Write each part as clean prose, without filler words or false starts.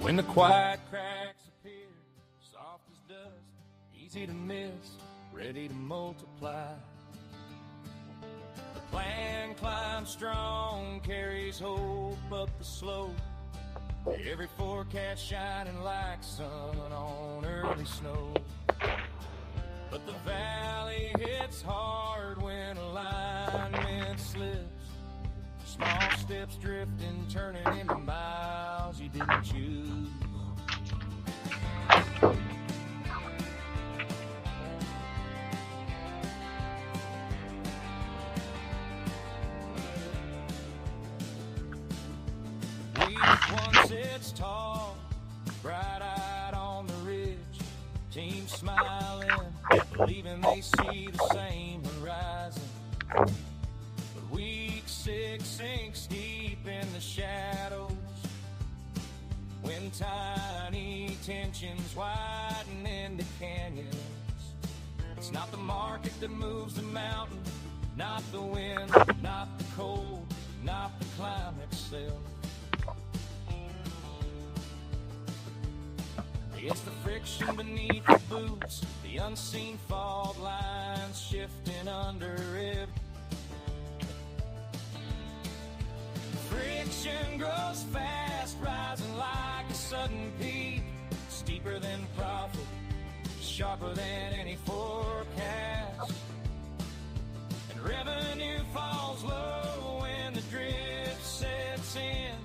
When the quiet cracks appear, soft as dust, easy to miss, ready to multiply. The plan climbs strong, carries hope up the slope. Every forecast shining like sun on early snow. But the valley hits hard when alignment slips. Small steps drifting, turning into miles you didn't choose. One sits tall, bright-eyed on the ridge. Team smiling, believing they see the same horizon. But week 6 sinks deep in the shadows, when tiny tensions widen into canyons. It's not the market that moves the mountain, not the wind, not the cold, not the climate itself. It's the friction beneath the boots, the unseen fault lines shifting under it. Friction grows fast, rising like a sudden peak, steeper than profit, sharper than any forecast. And revenue falls low when the drift sets in,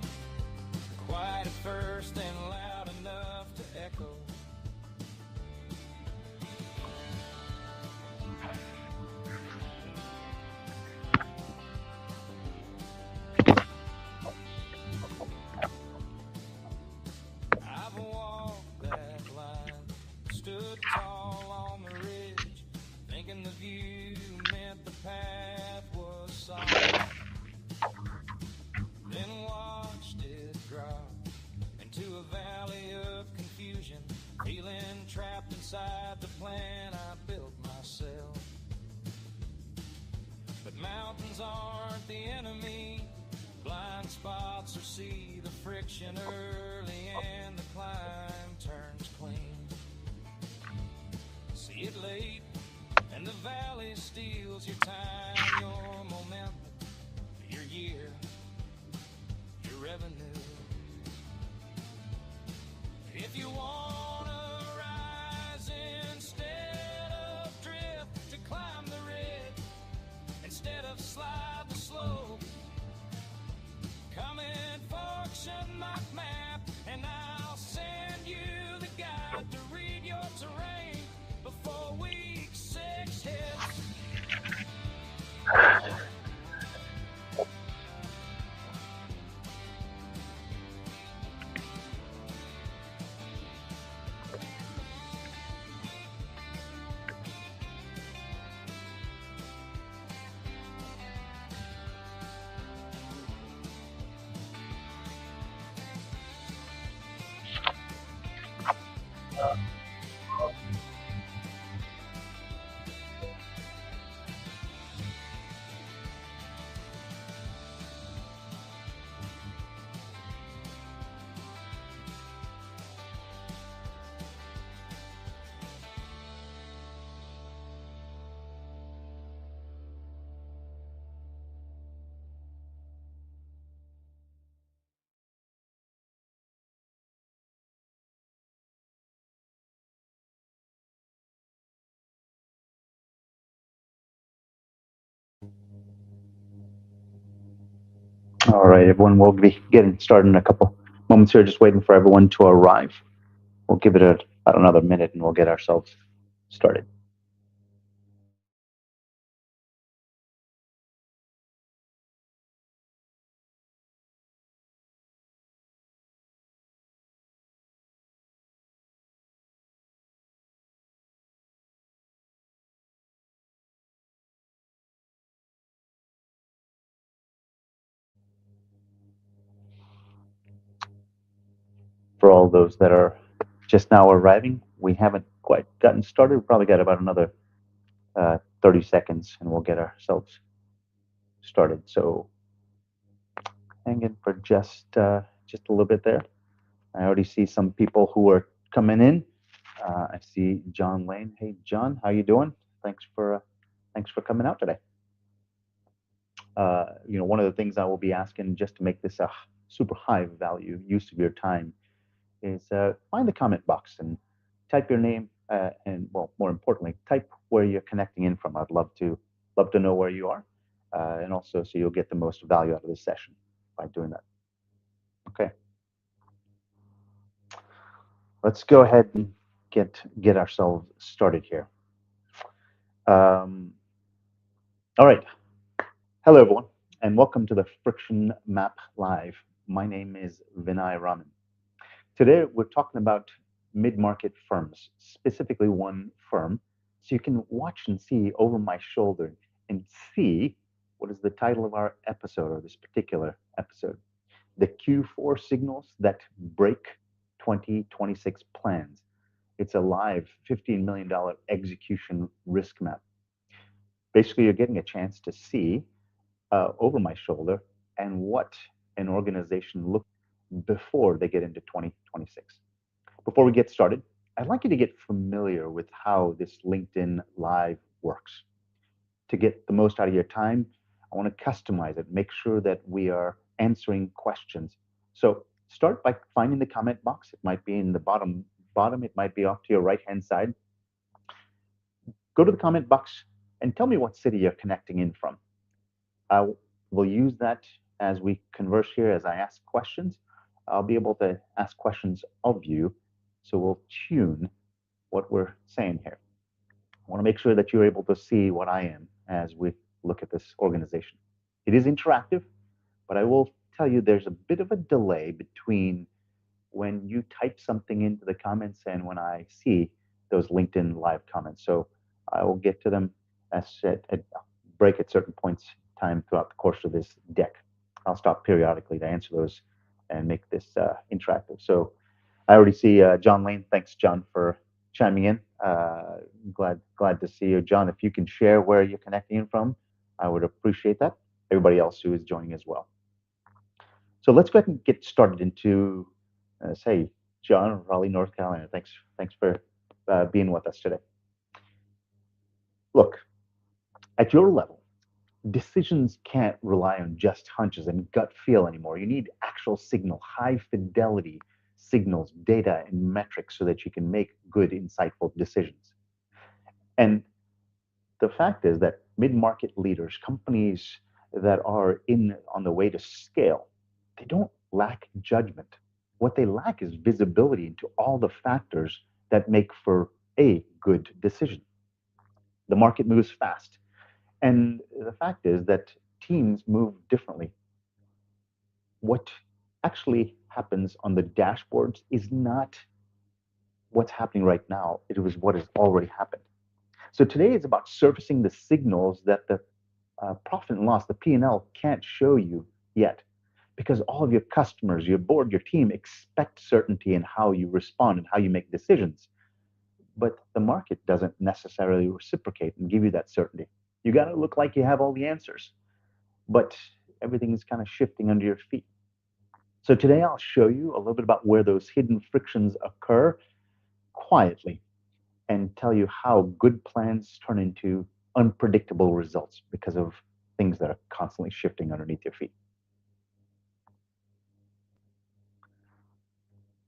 quiet at first and loud enough to echo. I've walked that line, stood tall on the ridge, thinking the view meant the path was solid. Then watched it drop into a valley of confusion, feeling trapped inside the plan I built myself. But mountains aren't the enemy, blind spots or see the friction early and the climb turns clean. See it late and the valley steals your time, your momentum, your year, your revenue. If you wanna rise instead of drift, to climb the ridge instead of slide the slope, come and function my map, and I'll send you the guide to read your terrain before week 6 hits. All right, everyone, we'll be getting started in a couple moments here, just waiting for everyone to arrive. We'll give it about another minute and we'll get ourselves started. For all those that are just now arriving, we haven't quite gotten started. We've probably got about another 30 seconds and we'll get ourselves started. So hang in for just a little bit there. I already see some people who are coming in. I see John Lane. Hey, John, how you doing? Thanks for coming out today. One of the things I will be asking just to make this a super high value use of your time is find the comment box and type your name and, well, more importantly, type where you're connecting in from. I'd love to know where you are, and also so you'll get the most value out of this session by doing that. Okay, let's go ahead and get ourselves started here. Um, all right. Hello, everyone, and welcome to the Friction Map Live. My name is Vinay Raman. Today, we're talking about mid-market firms, specifically one firm. So you can watch and see over my shoulder and see what is the title of our episode, or this particular episode. The Q4 signals that break 2026 plans. It's a live $15 million execution risk map. Basically, you're getting a chance to see over my shoulder and what an organization looks before they get into 2026. Before we get started, I'd like you to get familiar with how this LinkedIn Live works. To get the most out of your time, I want to customize it, make sure that we are answering questions. So start by finding the comment box. It might be in the bottom, it might be off to your right-hand side. Go to the comment box and tell me what city you're connecting in from. I will use that as we converse here, as I ask questions. I'll be able to ask questions of you, so we'll tune what we're saying here. I want to make sure that you're able to see what I am as we look at this organization. It is interactive, but I will tell you there's a bit of a delay between when you type something into the comments and when I see those LinkedIn Live comments. So I will get to them at break at certain points in time throughout the course of this deck. I'll stop periodically to answer those and make this interactive. So I already see John Lane. Thanks, John, for chiming in. Glad to see you, John. If you can share where you're connecting in from, I would appreciate that. Everybody else who is joining as well. So let's go ahead and get started into, say, John, Raleigh, North Carolina. Thanks for being with us today. Look, at your level, decisions can't rely on just hunches and gut feel anymore. You need actual signal, high fidelity signals, data, and metrics so that you can make good, insightful decisions. And the fact is that mid-market leaders, companies that are on the way to scale, they don't lack judgment. What they lack is visibility into all the factors that make for a good decision. The market moves fast. And the fact is that teams move differently. What actually happens on the dashboards is not what's happening right now. It was what has already happened. So today is about surfacing the signals that the profit and loss, the P&L, can't show you yet, because all of your customers, your board, your team expect certainty in how you respond and how you make decisions. But the market doesn't necessarily reciprocate and give you that certainty. You got to look like you have all the answers, but everything is kind of shifting under your feet. So today I'll show you a little bit about where those hidden frictions occur quietly and tell you how good plans turn into unpredictable results because of things that are constantly shifting underneath your feet.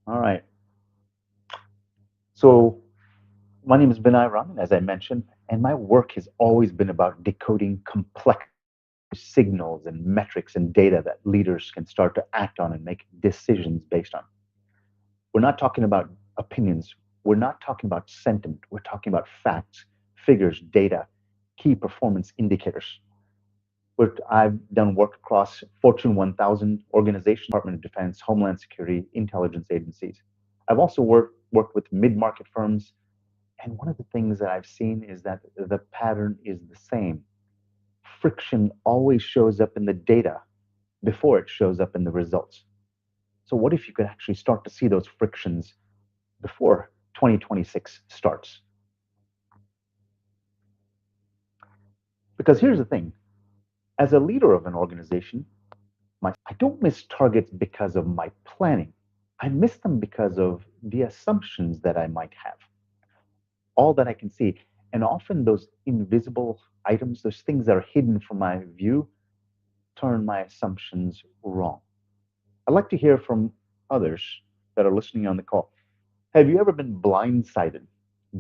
All right. So my name is Vinay Raman, as I mentioned, and my work has always been about decoding complex signals and metrics and data that leaders can start to act on and make decisions based on. We're not talking about opinions. We're not talking about sentiment. We're talking about facts, figures, data, key performance indicators. I've done work across Fortune 1000 organizations, Department of Defense, Homeland Security, intelligence agencies. I've also worked with mid-market firms. And one of the things that I've seen is that the pattern is the same. Friction always shows up in the data before it shows up in the results. So what if you could actually start to see those frictions before 2026 starts? Because here's the thing. As a leader of an organization, I don't miss targets because of my planning. I miss them because of the assumptions that I might have, all that I can see. And often those invisible items, those things that are hidden from my view, turn my assumptions wrong. I'd like to hear from others that are listening on the call. Have you ever been blindsided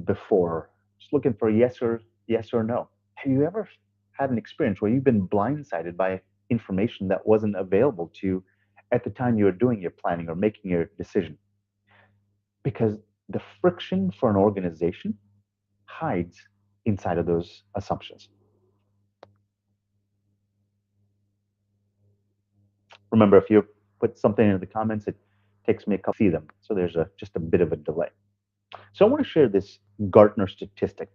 before? Just looking for a yes or no. Have you ever had an experience where you've been blindsided by information that wasn't available to you at the time you were doing your planning or making your decision? Because the friction for an organization hides inside of those assumptions. Remember, if you put something in the comments, it takes me a couple to see them. So there's just a bit of a delay. So I want to share this Gartner statistic.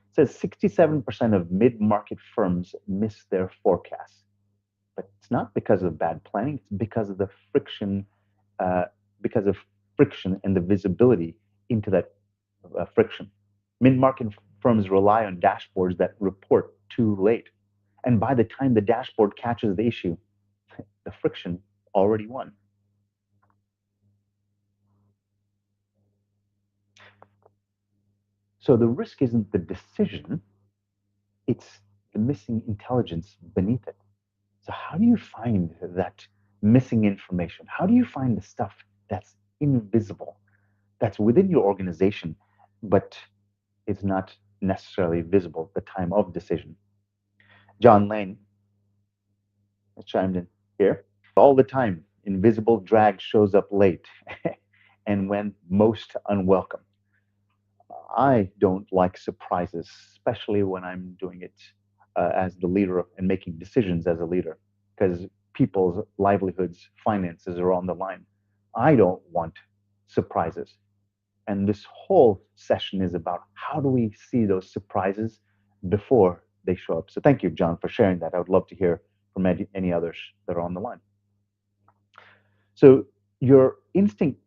It says 67% of mid-market firms miss their forecasts. But it's not because of bad planning, it's because of the friction, uh, because of friction and the visibility into that friction. Mid-market firms rely on dashboards that report too late. And by the time the dashboard catches the issue, the friction already won. So the risk isn't the decision, it's the missing intelligence beneath it. So, how do you find that missing information? How do you find the stuff that's invisible, that's within your organization, but it's not necessarily visible at the time of decision? John Lane has chimed in here. All the time, invisible drag shows up late and when most unwelcome. I don't like surprises, especially when I'm doing it as the leader and making decisions as a leader, because people's livelihoods, finances are on the line. I don't want surprises. And this whole session is about how do we see those surprises before they show up. So thank you, John, for sharing that. I would love to hear from any others that are on the line. So your instinct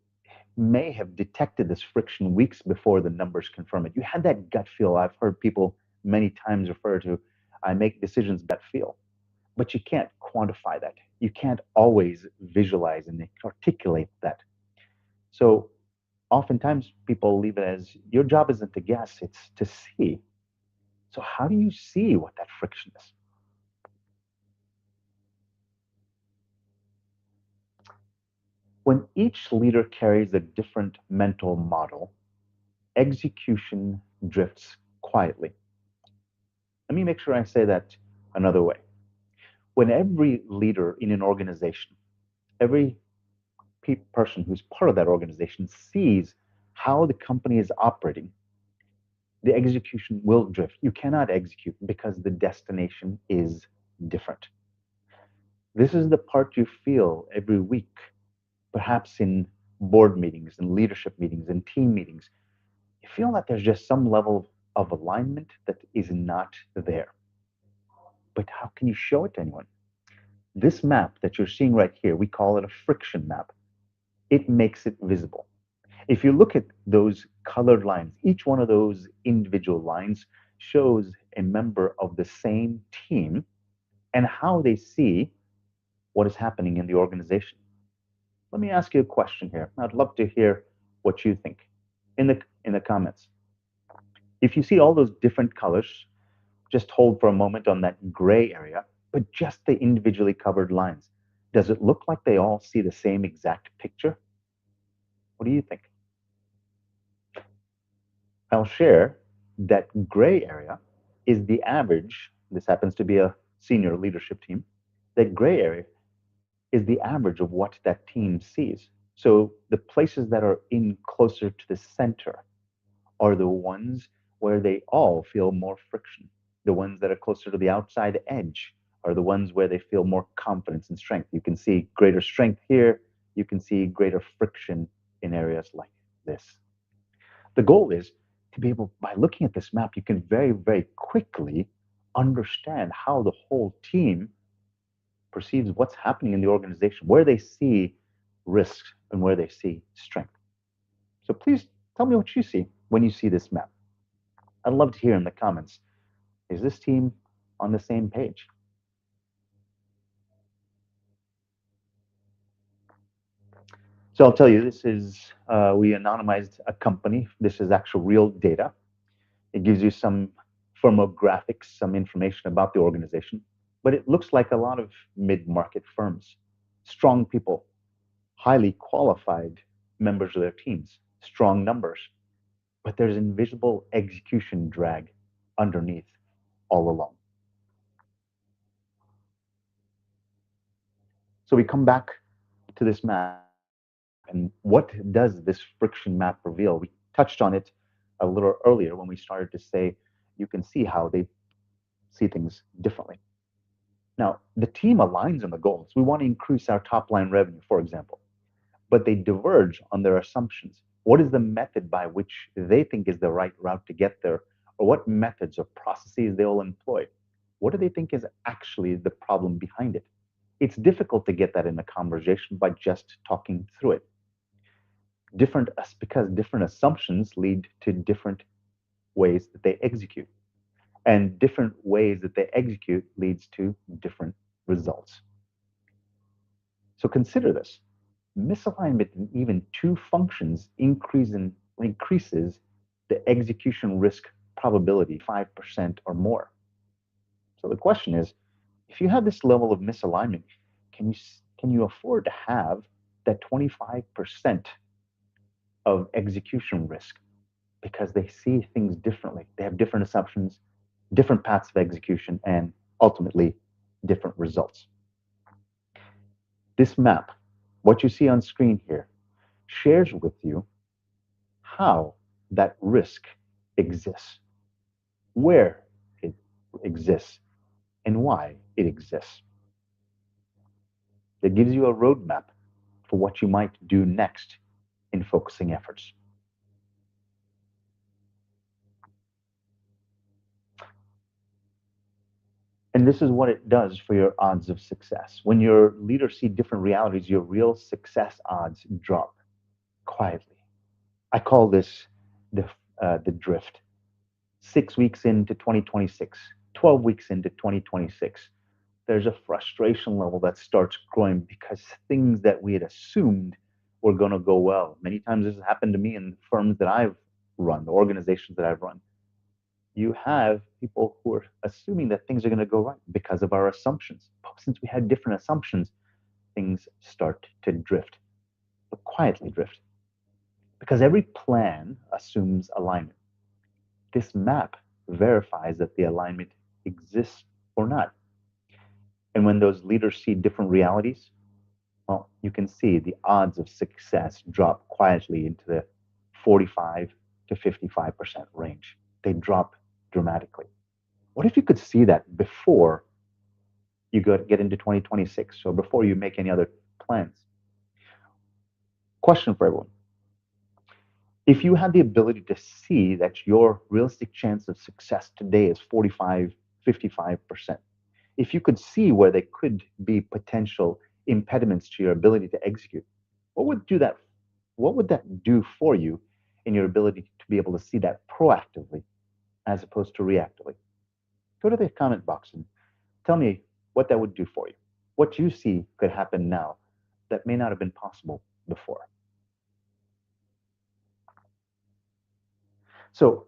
may have detected this friction weeks before the numbers confirm it. You had that gut feel. I've heard people many times refer to, I make decisions gut feel, but you can't quantify that. You can't always visualize and articulate that. So oftentimes people leave it as your job isn't to guess, it's to see. So how do you see what that friction is? When each leader carries a different mental model, execution drifts quietly. Let me make sure I say that another way. When every leader in an organization, every person who's part of that organization sees how the company is operating, the execution will drift. You cannot execute because the destination is different. This is the part you feel every week, perhaps in board meetings and leadership meetings and team meetings. You feel that there's just some level of alignment that is not there. But how can you show it to anyone? This map that you're seeing right here, we call it a friction map. It makes it visible. If you look at those colored lines, each one of those individual lines shows a member of the same team and how they see what is happening in the organization. Let me ask you a question here. I'd love to hear what you think in the comments. If you see all those different colors, just hold for a moment on that gray area, but just the individually covered lines. Does it look like they all see the same exact picture? What do you think? I'll share that gray area is the average. This happens to be a senior leadership team. That gray area is the average of what that team sees. So the places that are in closer to the center are the ones where they all feel more friction. The ones that are closer to the outside edge are the ones where they feel more confidence and strength. You can see greater strength here. You can see greater friction in areas like this. The goal is to be able, by looking at this map, you can very, very quickly understand how the whole team perceives what's happening in the organization, where they see risks and where they see strength. So please tell me what you see when you see this map. I'd love to hear in the comments, is this team on the same page? So I'll tell you, this is, we anonymized a company. This is actual real data. It gives you some firmographics, some information about the organization, but it looks like a lot of mid-market firms. Strong people, highly qualified members of their teams, strong numbers, but there's invisible execution drag underneath all along. So we come back to this map, and what does this friction map reveal? We touched on it a little earlier when we started to say you can see how they see things differently. Now, the team aligns on the goals. We want to increase our top line revenue, for example, but they diverge on their assumptions. What is the method by which they think is the right route to get there, or what methods or processes they will employ? What do they think is actually the problem behind it? It's difficult to get that in a conversation by just talking through it. Because different assumptions lead to different ways that they execute, and different ways that they execute leads to different results. So consider this. Misalignment in even two functions increases the execution risk probability 5% or more. So the question is, if you have this level of misalignment, can you can you afford to have that 25% of execution risk, because they see things differently. They have different assumptions, different paths of execution, and ultimately different results. This map, what you see on screen here, shares with you how that risk exists, where it exists, and why it exists. It gives you a roadmap for what you might do next in focusing efforts. And this is what it does for your odds of success. When your leaders see different realities, your real success odds drop quietly. I call this the drift. 6 weeks into 2026, 12 weeks into 2026, there's a frustration level that starts growing because things that we had assumed were going to go well. Many times this has happened to me in firms that I've run, the organizations that I've run. You have people who are assuming that things are going to go right because of our assumptions. But since we had different assumptions, things start to drift, but quietly drift. Because every plan assumes alignment. This map verifies that the alignment exists or not. And when those leaders see different realities, well, you can see the odds of success drop quietly into the 45 to 55% range. They drop dramatically. What if you could see that before you get into 2026 or before you make any other plans? Question for everyone. If you had the ability to see that your realistic chance of success today is 45, 55%, if you could see where there could be potential impediments to your ability to execute, what would do that? What would that do for you in your ability to be able to see that proactively as opposed to reactively? Go to the comment box and tell me what that would do for you. What you see could happen now that may not have been possible before. So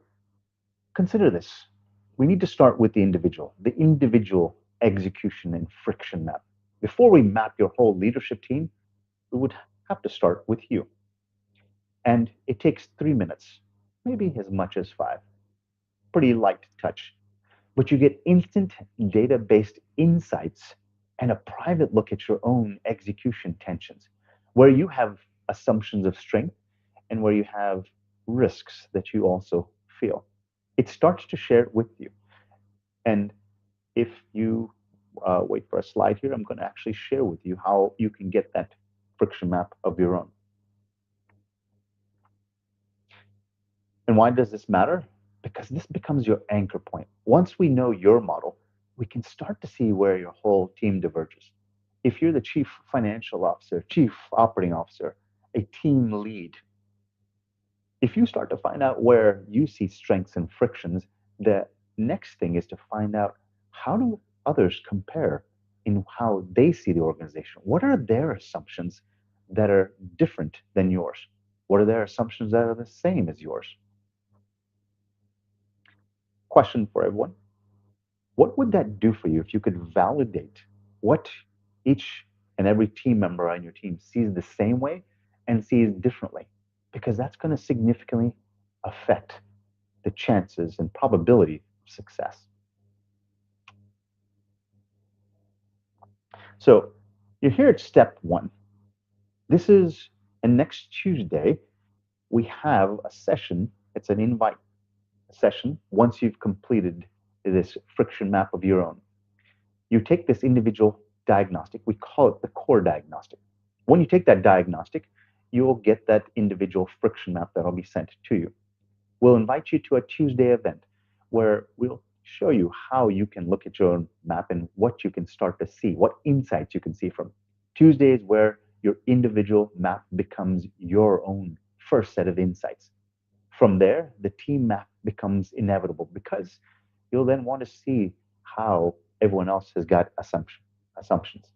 consider this. We need to start with the individual execution and friction map. Before we map your whole leadership team, we would have to start with you. And it takes 3 minutes, maybe as much as five. Pretty light touch. But you get instant data based insights and a private look at your own execution tensions, where you have assumptions of strength and where you have risks that you also feel. It starts to share it with you. And if you wait for a slide here, I'm going to actually share with you how you can get that friction map of your own. And why does this matter? Because this becomes your anchor point. Once we know your model, we can start to see where your whole team diverges. If you're the chief financial officer, chief operating officer, a team lead, if you start to find out where you see strengths and frictions, the next thing is to find out how do others compare in how they see the organization. What are their assumptions that are different than yours? What are their assumptions that are the same as yours? Question for everyone. What would that do for you if you could validate what each and every team member on your team sees the same way and sees differently? Because that's going to significantly affect the chances and probability of success. So you're here at step one. This is, and next Tuesday, we have a session. It's an invite session. Once you've completed this friction map of your own, you take this individual diagnostic. We call it the core diagnostic. When you take that diagnostic, you will get that individual friction map that will be sent to you. We'll invite you to a Tuesday event where we'll show you how you can look at your own map and what you can start to see, what insights you can see from. Tuesday is where your individual map becomes your own first set of insights. From there, the team map becomes inevitable because you'll then want to see how everyone else has got assumptions.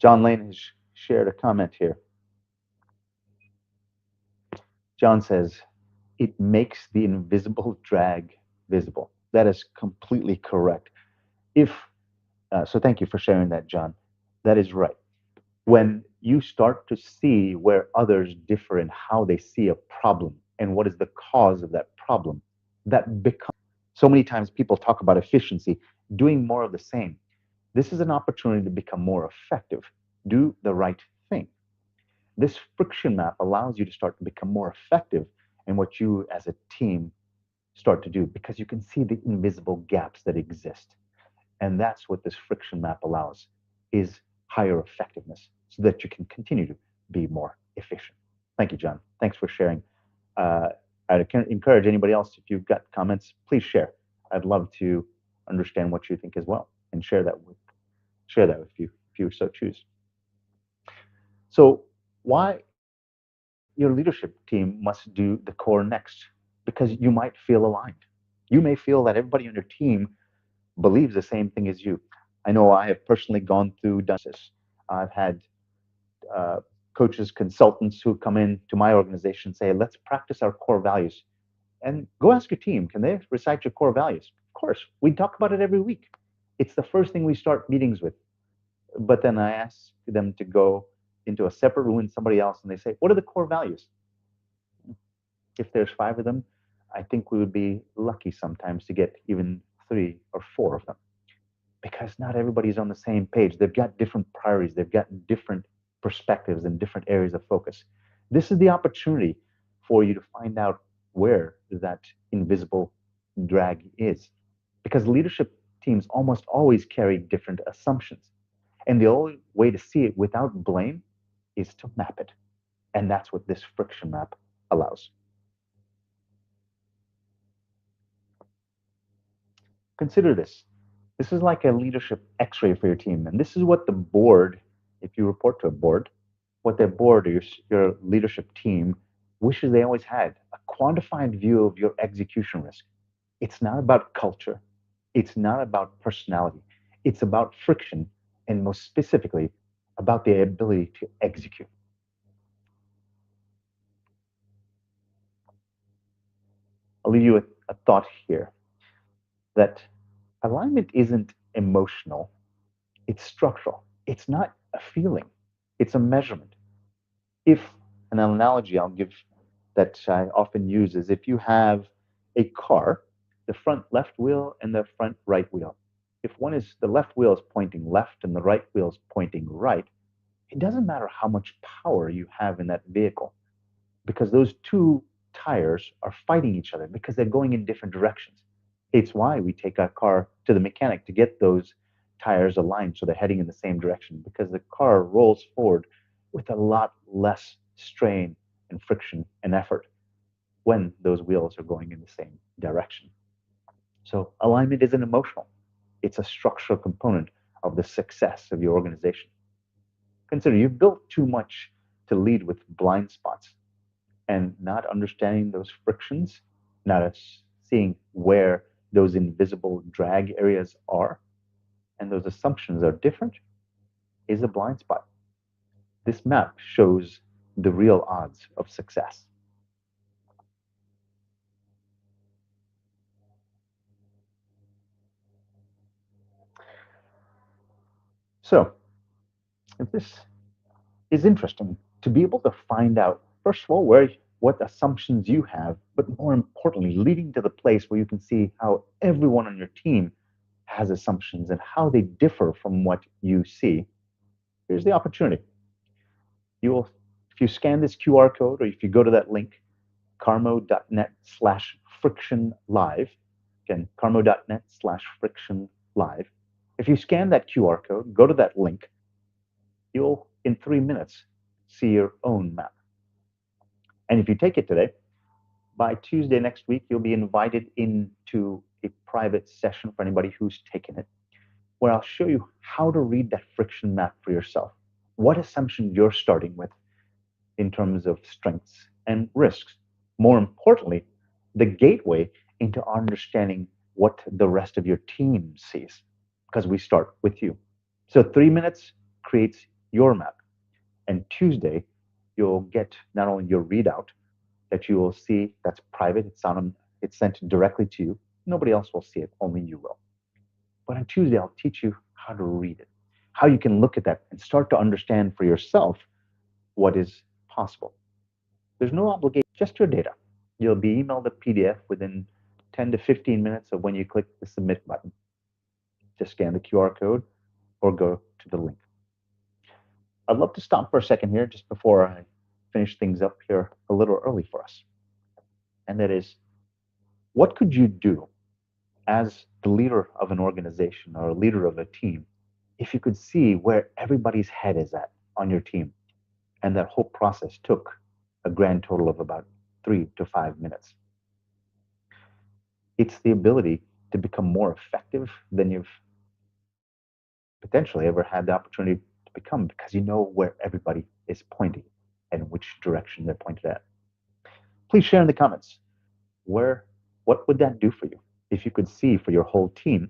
John Lane has shared a comment here. John says, it makes the invisible drag visible. That is completely correct. If so, thank you for sharing that, John. That is right. When you start to see where others differ in how they see a problem and what is the cause of that problem, that becomes so many times people talk about efficiency, doing more of the same. This is an opportunity to become more effective. Do the right thing. This friction map allows you to start to become more effective in what you as a team start to do because you can see the invisible gaps that exist. And that's what this friction map allows is higher effectiveness so that you can continue to be more efficient. Thank you, John. Thanks for sharing. Uh, I'd encourage anybody else, if you've got comments, please share. I'd love to understand what you think as well and share that with you if you so choose. So why your leadership team must do the core next? Because you might feel aligned. You may feel that everybody on your team believes the same thing as you. I know I have personally gone through this. I've had uh, coaches, consultants who come in to my organization and say, let's practice our core values. And go ask your team, can they recite your core values? Of course, we talk about it every week. It's the first thing we start meetings with. But then I ask them to go into a separate room with somebody else and they say, what are the core values? If there's five of them, I think we would be lucky sometimes to get even three or four of them because not everybody's on the same page. They've got different priorities, they've got different perspectives and different areas of focus. This is the opportunity for you to find out where that invisible drag is because leadership teams almost always carry different assumptions. And the only way to see it without blame is to map it. And that's what this friction map allows. Consider this. This is like a leadership x-ray for your team. And this is what the board, if you report to a board, what their board or your leadership team wishes they always had, a quantified view of your execution risk. It's not about culture. It's not about personality. It's about friction, and most specifically, about the ability to execute. I'll leave you with a thought here that alignment isn't emotional, it's structural. It's not a feeling, it's a measurement. If an analogy I'll give that I often use is if you have a car, the front left wheel and the front right wheel. If one is the left wheel is pointing left and the right wheel is pointing right, it doesn't matter how much power you have in that vehicle because those two tires are fighting each other because they're going in different directions. It's why we take our car to the mechanic to get those tires aligned so they're heading in the same direction because the car rolls forward with a lot less strain and friction and effort when those wheels are going in the same direction. So alignment isn't emotional. It's a structural component of the success of your organization. Consider you've built too much to lead with blind spots and not understanding those frictions, not seeing where those invisible drag areas are, and those assumptions are different, is a blind spot. This map shows the real odds of success. So, if this is interesting, to be able to find out, first of all, what assumptions you have, but more importantly, leading to the place where you can see how everyone on your team has assumptions and how they differ from what you see. Here's the opportunity. If you scan this QR code or if you go to that link, carmo.net/friction live, again, carmo.net/friction live. If you scan that QR code, go to that link, you'll, in 3 minutes, see your own map. And if you take it today, by Tuesday next week, you'll be invited into a private session for anybody who's taken it, where I'll show you how to read that friction map for yourself, what assumption you're starting with in terms of strengths and risks. More importantly, the gateway into understanding what the rest of your team sees, because we start with you. So 3 minutes creates your map. And Tuesday, you'll get not only your readout that you will see that's private, it's sent directly to you. Nobody else will see it, only you will. But on Tuesday, I'll teach you how to read it, how you can look at that and start to understand for yourself what is possible. There's no obligation, just your data. You'll be emailed a PDF within 10 to 15 minutes of when you click the submit button. Just scan the QR code or go to the link. I'd love to stop for a second here just before I finish things up here a little early for us. And that is, what could you do as the leader of an organization or a leader of a team if you could see where everybody's head is at on your team? And that whole process took a grand total of about 3 to 5 minutes. It's the ability to become more effective than you've potentially ever had the opportunity to become, because you know where everybody is pointing and which direction they're pointed at. Please share in the comments what would that do for you if you could see for your whole team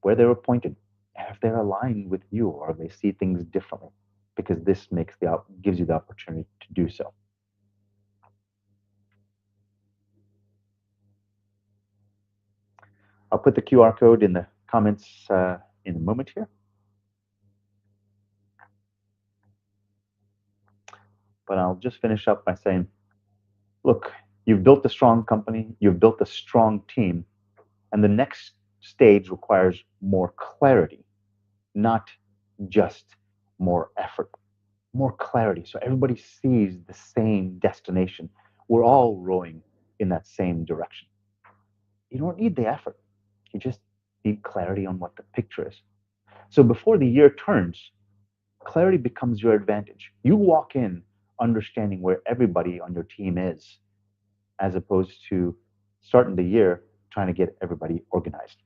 where they were pointed, and if they're aligned with you or they see things differently, because this gives you the opportunity to do so. I'll put the QR code in the comments in a moment here. But I'll just finish up by saying, look, you've built a strong company, you've built a strong team, and the next stage requires more clarity, not just more effort, more clarity. So everybody sees the same destination. We're all rowing in that same direction. You don't need the effort. You just need clarity on what the picture is. So before the year turns, clarity becomes your advantage. You walk in understanding where everybody on your team is, as opposed to starting the year trying to get everybody organized.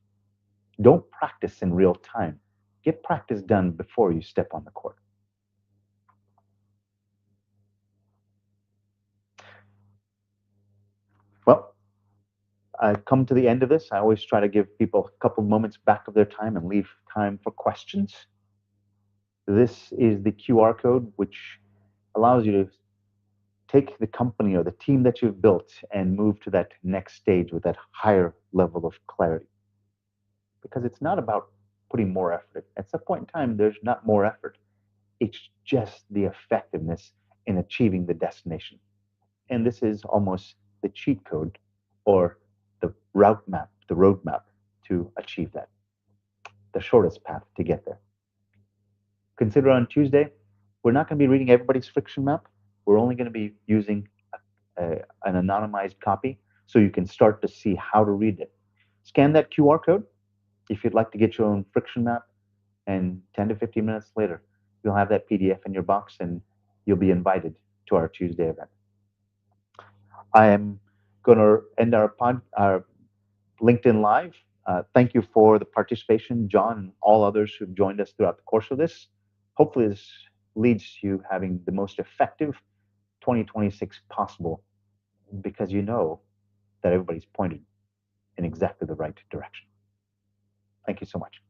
Don't practice in real time. Get practice done before you step on the court. Well, I've come to the end of this. I always try to give people a couple moments back of their time and leave time for questions. This is the QR code, which allows you to take the company or the team that you've built and move to that next stage with that higher level of clarity. Because it's not about putting more effort. At some point in time, there's not more effort. It's just the effectiveness in achieving the destination. And this is almost the cheat code or the route map, the roadmap to achieve that, the shortest path to get there. Consider on Tuesday, we're not going to be reading everybody's friction map. We're only going to be using an anonymized copy so you can start to see how to read it. Scan that QR code if you'd like to get your own friction map, and 10 to 15 minutes later, you'll have that PDF in your box and you'll be invited to our Tuesday event. I am going to end our LinkedIn Live. Thank you for the participation, John, and all others who've joined us throughout the course of this. Hopefully this leads to you having the most effective 2026 possible, because you know that everybody's pointed in exactly the right direction. Thank you so much.